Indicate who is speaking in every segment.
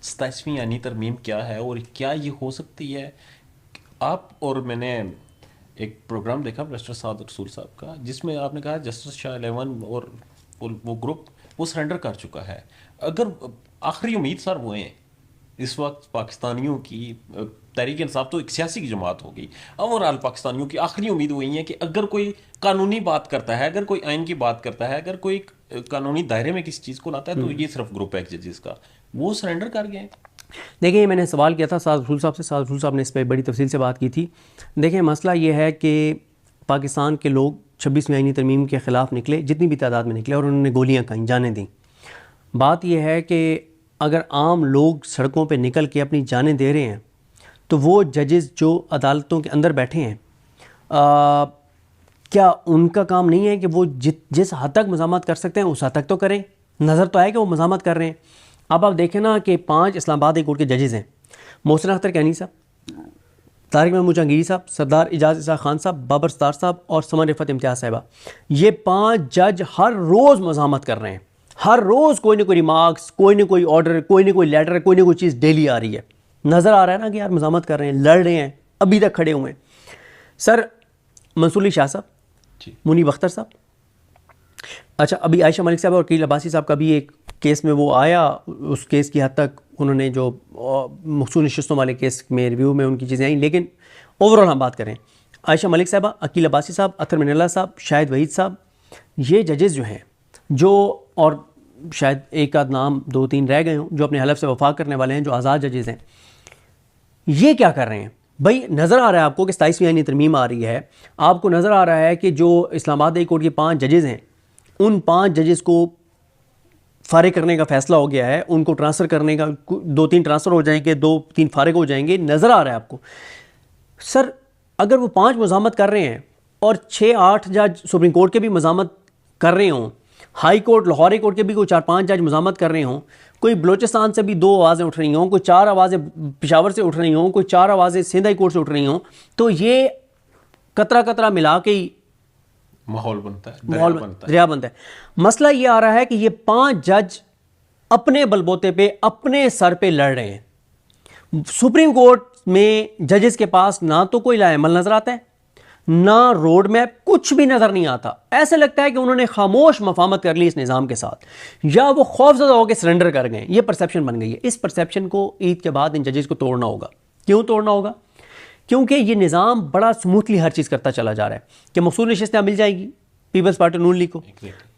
Speaker 1: 27वीं आईनी तरमीम क्या है और क्या ये हो सकती है? आप और मैंने एक प्रोग्राम देखा मिस्टर साद रसूल साहब का, जिसमें आपने कहा जस्टिस शाह 11 और वो ग्रुप वो सरेंडर कर चुका है। अगर आखिरी उम्मीद सर वो हैं इस वक्त पाकिस्तानियों की, तहरीक इंसाफ तो एक सियासी की जमात हो गई, ओवरऑल पाकिस्तानियों की आखिरी उम्मीद वही है कि अगर कोई कानूनी बात करता है, अगर कोई आइन की बात करता है, अगर कोई कानूनी दायरे में किसी चीज़ को लाता है, तो ये सिर्फ ग्रुप है जजेस का। वो सरेंडर कर गए।
Speaker 2: देखिए, मैंने सवाल किया था साद रसूल साहब से, साद रसूल साहब ने इस पर बड़ी तफसील से बात की थी। देखिए, मसला ये है कि पाकिस्तान के लोग 26वीं आईनी तरमीम के ख़िलाफ़ निकले, जितनी भी तादाद में निकले, और उन्होंने गोलियां खाई, जानें दी। बात यह है कि अगर आम लोग सड़कों पर निकल के अपनी जानें दे रहे हैं, तो वो जजेस जो अदालतों के अंदर बैठे हैं, क्या उनका काम नहीं है कि वो जिस हद तक मज़ामत कर सकते हैं उस हद तक तो करें? नज़र तो आए कि वो मज़ामत कर रहे हैं। अब आप देखें ना कि 5 इस्लामाबाद हाई कोर्ट के जजेस हैं, मोहसिन अख्तर कैनी साहब, तारिक महमूद जहांगीरी साहब, सरदार इजाज़ इसाक खान साहब, बाबर सतार साहब और समन रिफत इम्तियाज़ साहिबा। ये 5 जज हर रोज़ मज़ामत कर रहे हैं। हर रोज़ कोई ना कोई रिमार्क्स, कोई ना कोई ऑर्डर, कोई ना कोई लेटर, कोई ना कोई चीज़ डेली आ रही है। नज़र आ रहा है ना कि यार मज़ामत कर रहे हैं, लड़ रहे हैं, अभी तक खड़े हुए हैं। सर मंसूर अली शाह साहब, मुनीब अख्तर साहब, अच्छा अभी आयशा मलिक साहब और वकील अब्बासी साहब का भी एक केस में वो आया, उस केस की हद तक उन्होंने जो मखसूस नशिस्तों वाले केस में रिव्यू में उनकी चीज़ें आई, लेकिन ओवरऑल हम बात करें, आयशा मलिक साहबा, अकील अब्बासी साहब, अतर मिनल्ला साहब, शाहिद वहीद साहब, ये जजेस जो हैं, जो और शायद एक आध नाम 2-3 रह गए हों जो अपने हलफ से वफा करने वाले हैं, जो आज़ाद जजेस हैं, ये क्या कर रहे हैं भाई? नज़र आ रहा है आपको कि 27वीं आईनी तरमीम आ रही है, आपको नज़र आ रहा है कि जो इस्लामाबाद हाई कोर्ट के 5 जजेस हैं, उन 5 जजेस को फारिग करने का फैसला हो गया है, उनको ट्रांसफ़र करने का, 2-3 ट्रांसफ़र हो जाएंगे, 2-3 फारिग हो जाएंगे। नज़र आ रहा है आपको सर, अगर वो 5 मज़ामत कर रहे हैं और 6-8 जज सुप्रीम कोर्ट के भी मज़ामत कर रहे हों, high court, Lahore high court के भी कोई 4-5 जज मज़ामत कर रहे हों, कोई बलोचिस्तान से भी 2 आवाज़ें उठ रही हों, कोई 4 आवाज़ें पेशावर से उठ रही हों, कोई 4 आवाज़ें सिंध हाई कोर्ट से उठ रही हों, तो ये कतरा कतरा मिला के ही
Speaker 1: माहौल बनता है,
Speaker 2: दरिया बनता है। मसला ये आ रहा है कि ये 5 जज अपने बलबोते पे, अपने सर पे लड़ रहे हैं। सुप्रीम कोर्ट में जजेस के पास ना तो कोई लाएमल नजर आता है, ना रोड मैप, कुछ भी नजर नहीं आता। ऐसे लगता है कि उन्होंने खामोश मफामत कर ली इस निज़ाम के साथ, या वो खौफजदा होकर सरेंडर कर गए। ये परसेप्शन बन गई है। इस परसेप्शन को ईद के बाद इन जजेस को तोड़ना होगा। क्यों तोड़ना होगा? क्योंकि ये निज़ाम बड़ा स्मूथली हर चीज़ करता चला जा रहा है कि मखसूस नशिस्तें मिल जाएगी पीपल्स पार्टी नून लीग को,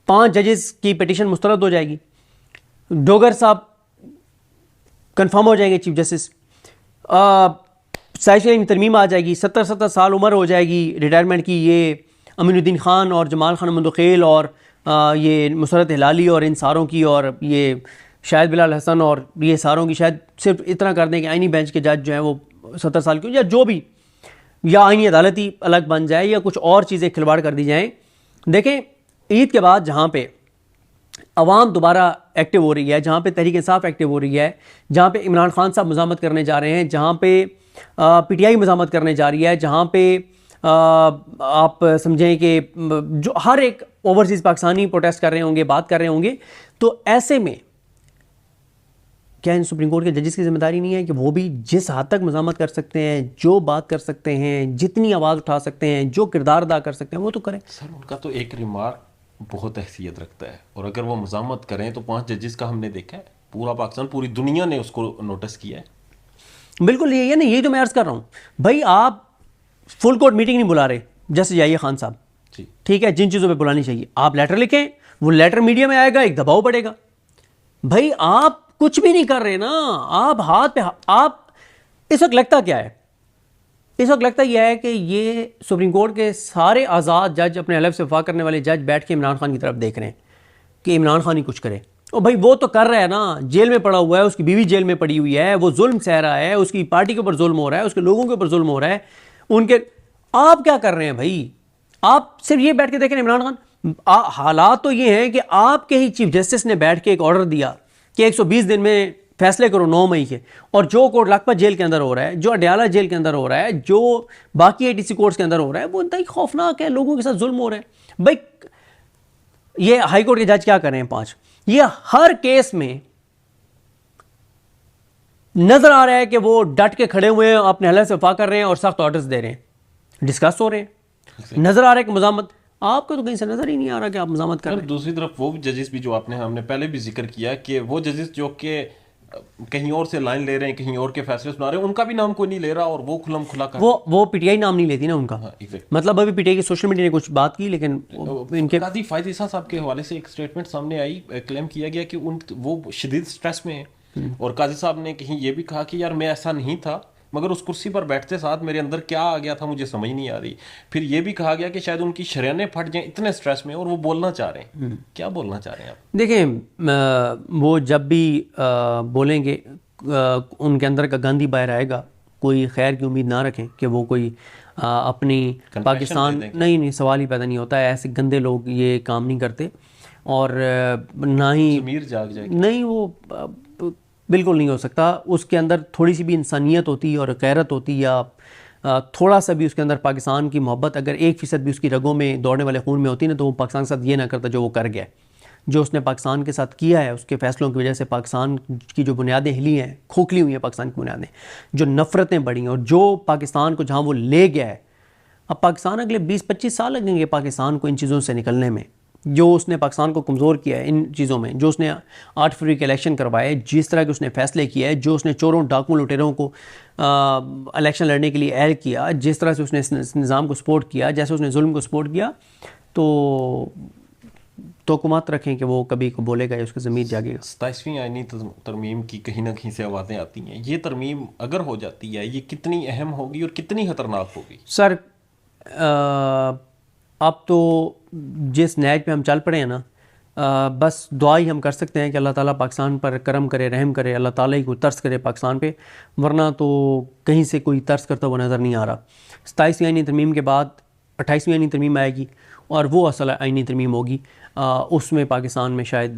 Speaker 2: 5 जजेस की पिटीशन मुस्तरद हो जाएगी, डोगर साहब कंफर्म हो जाएंगे चीफ जस्टिस, 27वीं तरमीम आ जाएगी, 70 साल उम्र हो जाएगी रिटायरमेंट की, ये अमीनुद्दीन खान और जमाल खान मंदखेल और ये मुसरत हिलाली और इन सारों की, और ये शायद बिलाल हसन और ये सारों की शायद सिर्फ इतना कर दें कि आईनी बेंच के जज जो हैं वो 70 साल की, या जो भी, या आईनी अदालत ही अलग बन जाए, या कुछ और चीज़ें खिलवाड़ कर दी जाएँ। देखें, ईद के बाद जहाँ पे अवाम दोबारा एक्टिव हो रही है, जहाँ पे तहरीक इंसाफ एक्टिव हो रही है, जहाँ पे इमरान खान साहब मज़ामत करने जा रहे हैं, जहाँ पे पीटीआई मज़ामत करने जा रही है, जहाँ पे आप समझें कि जो हर एक ओवरसीज़ पाकिस्तानी प्रोटेस्ट कर रहे होंगे, बात कर रहे होंगे, तो ऐसे में क्या इन सुप्रीम कोर्ट के जजेस की जिम्मेदारी नहीं है कि वो भी जिस हद तक मज़ामत कर सकते हैं, जो बात कर सकते हैं, जितनी आवाज़ उठा सकते हैं, जो किरदार अदा कर सकते हैं, वो तो करें?
Speaker 1: सर उनका तो एक रिमार्क बहुत हैसियत रखता है, और अगर वो मज़ामत करें तो 5 जजेस का हमने देखा है, पूरा पाकिस्तान, पूरी दुनिया ने उसको नोटिस किया है।
Speaker 2: बिल्कुल यही है ना, यही तो मैं अर्ज़ कर रहा हूँ भाई। आप फुल कोर्ट मीटिंग नहीं बुला रहे जैसे जाइए खान साहब, ठीक है, जिन चीज़ों पे बुलानी चाहिए आप लेटर लिखें, वो लेटर मीडिया में आएगा, एक दबाव पड़ेगा। भाई आप कुछ भी नहीं कर रहे ना, आप हाथ पे आप, इस वक्त लगता क्या है? इस वक्त लगता यह है कि ये सुप्रीम कोर्ट के सारे आज़ाद जज, अपने हलफ से वफा करने वाले जज बैठ के इमरान खान की तरफ देख रहे हैं कि इमरान खान ही कुछ करे। और भाई वो तो कर रहा है ना, जेल में पड़ा हुआ है, उसकी बीवी जेल में पड़ी हुई है, वो जुल्म सह रहा है, उसकी पार्टी के ऊपर जुल्म हो रहा है, उसके लोगों के ऊपर जुल्म हो रहा है, उनके, आप क्या कर रहे हैं भाई? आप सिर्फ ये बैठ के देखें इमरान खान, हालात तो ये हैं कि आपके ही चीफ जस्टिस ने बैठ के एक ऑर्डर दिया कि 120 दिन में फैसले करो 9 मई के, और जो कोर्ट लखपत जेल के अंदर हो रहा है, जो अडयाला जेल के अंदर हो रहा है, जो बाकी एटीसी कोर्ट्स के अंदर हो रहा है, वो इंतहाई खौफनाक है, लोगों के साथ जुल्म हो रहा है। भाई ये हाई कोर्ट के जज क्या कर रहे हैं 5, ये हर केस में नज़र आ रहा है कि वो डट के खड़े हुए हैं, अपने हलफ से वफा कर रहे हैं और सख्त ऑर्डर्स दे रहे हैं, डिस्कस हो रहे हैं। नज़र आ रहा है कि मज़ामत, आपको तो कहीं से नज़र ही नहीं आ रहा कि आप मज़ामत कर
Speaker 1: और
Speaker 2: रहे हैं।
Speaker 1: दूसरी तरफ वो जजेस भी जो हमने पहले भी जिक्र किया कि वो जजेस जो कि कहीं और से लाइन ले रहे हैं, कहीं और के फैसले सुना रहे हैं, उनका भी नाम कोई नहीं ले रहा और वो खुलम खुला कर
Speaker 2: वो पीटीआई नाम नहीं लेती ना उनका।
Speaker 1: हाँ, exactly।
Speaker 2: मतलब अभी पीटीआई की सोशल मीडिया ने कुछ बात की, लेकिन इनके
Speaker 1: काजी फायद ईसा साहब के हवाले से एक स्टेटमेंट सामने आई, क्लेम किया गया कि वो शदीद स्ट्रेस में है और काजी साहब ने कहीं ये भी कहा कि यार मैं ऐसा नहीं था, मगर उस कुर्सी पर बैठते साथ मेरे अंदर क्या आ गया था मुझे समझ नहीं आ रही। फिर ये भी कहा गया कि शायद उनकी शरीयानें फट जाएं इतने स्ट्रेस में और वो बोलना चाह रहे हैं। क्या बोलना चाह रहे हैं आप?
Speaker 2: देखें, वो जब भी बोलेंगे, उनके अंदर का गांधी बाहर आएगा, कोई खैर की उम्मीद ना रखें कि वो कोई अपनी पाकिस्तान, नहीं सवाल ही पैदा नहीं होता है। ऐसे गंदे लोग ये काम नहीं करते और ना ही
Speaker 1: ज़मीर जाग जाएगी।
Speaker 2: नहीं, वो बिल्कुल नहीं हो सकता। उसके अंदर थोड़ी सी भी इंसानियत होती और गैरत होती, या थोड़ा सा भी उसके अंदर पाकिस्तान की मोहब्बत अगर 1% भी उसकी रगों में, दौड़ने वाले खून में होती ना, तो वो पाकिस्तान के साथ ये ना करता जो वो कर गया। जो उसने पाकिस्तान के साथ किया है, उसके फैसलों की वजह से पाकिस्तान की जो बुनियादें हिली हैं, खोखली हुई हैं पाकिस्तान की बुनियादें, जो नफ़रतें बढ़ी हैं और जो पाकिस्तान को जहाँ वो ले गया है। अब पाकिस्तान अगले 20-25 साल लगेंगे पाकिस्तान को इन चीज़ों से निकलने में। जो उसने पाकिस्तान को कमज़ोर किया है इन चीज़ों में, जो उसने 8 फरवरी के इलेक्शन करवाए, जिस तरह के उसने फ़ैसले किए हैं, जो उसने चोरों डाकुओं लुटेरों को इलेक्शन लड़ने के लिए ऐड किया, जिस तरह से उसने इस निज़ाम को सपोर्ट किया, जैसे उसने जुल्म को सपोर्ट किया, तो हुकूमत रखें कि वो कभी को बोलेगा या उसकी ज़मीन जागेगा।
Speaker 1: 27वीं आईनी तरमीम की कहीं ना कहीं से आवाज़ें आती हैं। ये तरमीम अगर हो जाती है, ये कितनी अहम होगी और कितनी ख़तरनाक होगी?
Speaker 2: सर, अब तो जिस नहज पे हम चल पड़े हैं ना, बस दुआ ही हम कर सकते हैं कि अल्लाह ताला पाकिस्तान पर करम करे, रहम करे, अल्लाह ताला ही कोई तरस करे पाकिस्तान पे, वरना तो कहीं से कोई तरस करता हुआ नज़र नहीं आ रहा। 27वीं आईनी तरमीम के बाद 28वीं आईनी तरमीम आएगी और वो असल आईनी तरमीम होगी। उसमें पाकिस्तान में शायद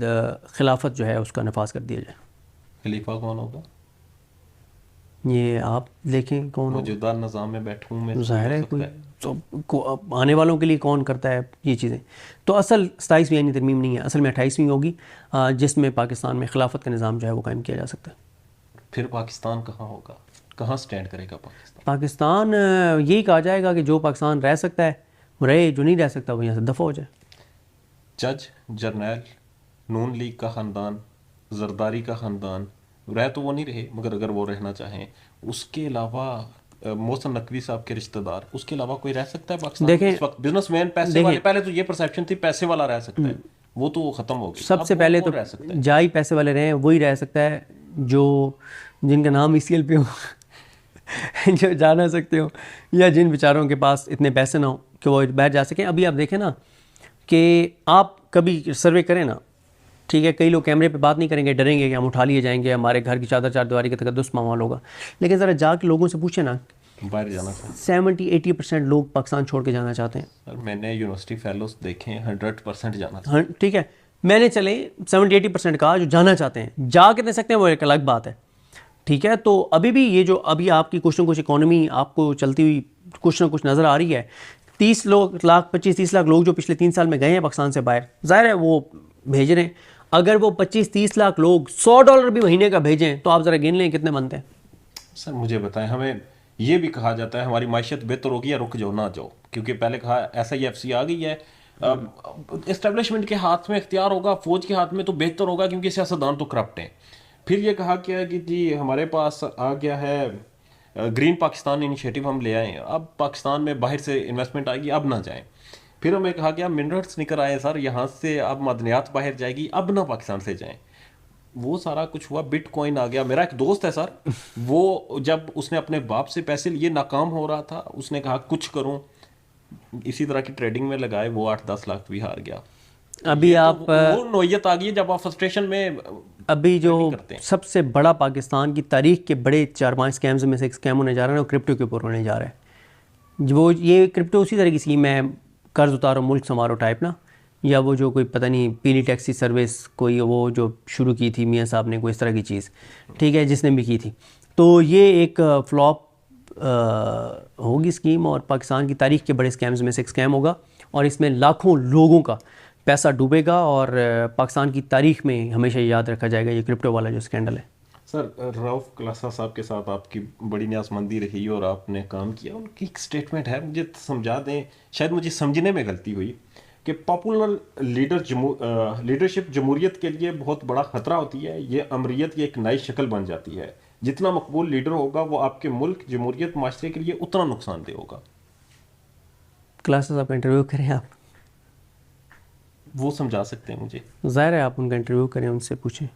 Speaker 2: खिलाफत जो है उसका नफाज कर दिया जाए।
Speaker 1: खलीफा कौन होगा?
Speaker 2: ये आप देखें कौन
Speaker 1: मौजूदा निज़ाम में बैठूं मैं,
Speaker 2: ज़ाहिर है कोई तो आने वालों के लिए कौन करता है ये चीज़ें। तो असल 27वीं आईनी तरमीम नहीं है, असल में 28वीं होगी, जिसमें पाकिस्तान में खिलाफत का निज़ाम जो है वो कायम किया जा सकता है।
Speaker 1: फिर पाकिस्तान कहाँ होगा, कहाँ स्टैंड करेगा पाकिस्तान?
Speaker 2: पाकिस्तान यही कहा जाएगा कि जो पाकिस्तान रह सकता है वो रहे, जो नहीं रह सकता वो यहाँ से दफ़ा हो जाए।
Speaker 1: जज, जर्नैल, नून लीग का ख़ानदान, जरदारी का ख़ानदान रह तो वो नहीं रहे, मगर अगर वो रहना चाहें, उसके अलावा मोहसिन नकवी साहब के रिश्तेदार, उसके अलावा कोई रह सकता है पाकिस्तान में इस वक्त? बिजनेसमैन, पैसे वाले, पहले तो ये परसेप्शन थी पैसे वाला रह सकता है, वो तो ख़त्म हो गई।
Speaker 2: सबसे पहले तो जा ही पैसे वाले रहे, वही रह सकता है जो जिनका नाम ECL पे हो जो जा ना सकते हो, या जिन बेचारों के पास इतने पैसे ना हो कि वो बाहर जा सकें। अभी आप देखें ना कि आप कभी सर्वे करें ना, ठीक है, कई लोग कैमरे पे बात नहीं करेंगे, डरेंगे कि हम उठा लिए जाएंगे, हमारे घर की चादर चार दीवारी का तकद्दुस मामूल होगा। लेकिन ज़रा जाके लोगों से पूछे ना,
Speaker 1: बाहर जाना था।
Speaker 2: 70-80% लोग पाकिस्तान छोड़ के जाना चाहते हैं।
Speaker 1: और मैंने यूनिवर्सिटी फेलोज देखे हैं 100% जाना था।
Speaker 2: हाँ ठीक है, मैंने चले 70-80% कहा जो जाना चाहते हैं, जा के दे सकते हैं वो एक अलग बात है, ठीक है। तो अभी भी ये जो अभी आपकी कुछ ना कुछ इकोनॉमी आपको चलती हुई कुछ ना कुछ नज़र आ रही है, 30 लाख 25-30 लाख लोग जो पिछले 3 साल में गए हैं पाकिस्तान से बाहर, ज़ाहिर है वो भेज रहे हैं। अगर वो 25-30 लाख लोग $100 भी महीने का भेजें तो आप ज़रा गिन लें कितने बनते हैं।
Speaker 1: सर मुझे बताएं, हमें ये भी कहा जाता है हमारी माशियत बेहतर होगी या रुक जाओ ना जाओ, क्योंकि पहले कहा SIFC आ गई है, इस्टेब्लिशमेंट के हाथ में इख्तियार होगा, फौज के हाथ में तो बेहतर होगा क्योंकि सियासतदान तो करप्ट हैं। फिर ये कहा गया कि जी हमारे पास आ गया है ग्रीन पाकिस्तान इनिशिएटिव, हम ले आए, अब पाकिस्तान में बाहर से इन्वेस्टमेंट आएगी, अब ना जाएं। फिर हमें कहा गया मिनरल्स निकल आए सर यहाँ से, अब मदनियात बाहर जाएगी, अब ना पाकिस्तान से जाएं। वो सारा कुछ हुआ, बिटकॉइन आ गया। मेरा एक दोस्त है सर, वो जब उसने अपने बाप से पैसे लिए, नाकाम हो रहा था, उसने कहा कुछ करूं, इसी तरह की ट्रेडिंग में लगाए, वो 8-10 लाख भी हार गया।
Speaker 2: अभी आप
Speaker 1: तो वो नोयत आ गई है जब आप फ्रस्ट्रेशन में।
Speaker 2: अभी जो सबसे बड़ा पाकिस्तान की तारीख के बड़े 4-5 स्कैम्स में से एक स्कैम होने जा रहा है, वो क्रिप्टो के ऊपर होने जा रहा है। वो ये क्रिप्टो उसी तरह की स्कीम है, कर्ज उतारो मुल्क संवारो टाइप ना, या वो जो कोई पता नहीं पीली टैक्सी सर्विस कोई वो जो शुरू की थी मियाँ साहब ने, कोई इस तरह की चीज़, ठीक है, जिसने भी की थी। तो ये एक फ्लॉप होगी स्कीम और पाकिस्तान की तारीख के बड़े स्कैम्स में से एक स्कैम होगा और इसमें लाखों लोगों का पैसा डूबेगा और पाकिस्तान की तारीख में हमेशा याद रखा जाएगा ये क्रिप्टो वाला जो स्कैंडल है।
Speaker 1: सर, रऊफ क्लासा साहब के साथ आपकी बड़ी न्याज़मंदी रही और आपने काम किया, उनकी एक स्टेटमेंट है, मुझे समझा दें, शायद मुझे समझने में गलती हुई, कि पॉपुलर लीडरशिप जमहूरियत के लिए बहुत बड़ा ख़तरा होती है, ये अमरीत की एक नई शक्ल बन जाती है, जितना मकबूल लीडर होगा वो आपके मुल्क, जमहूरियत, माशरे के लिए उतना नुकसानदेह होगा।
Speaker 2: क्लासेस आपका इंटरव्यू करें आप,
Speaker 1: वो समझा सकते हैं मुझे?
Speaker 2: ज़ाहिर है आप उनका इंटरव्यू करें, उनसे पूछें।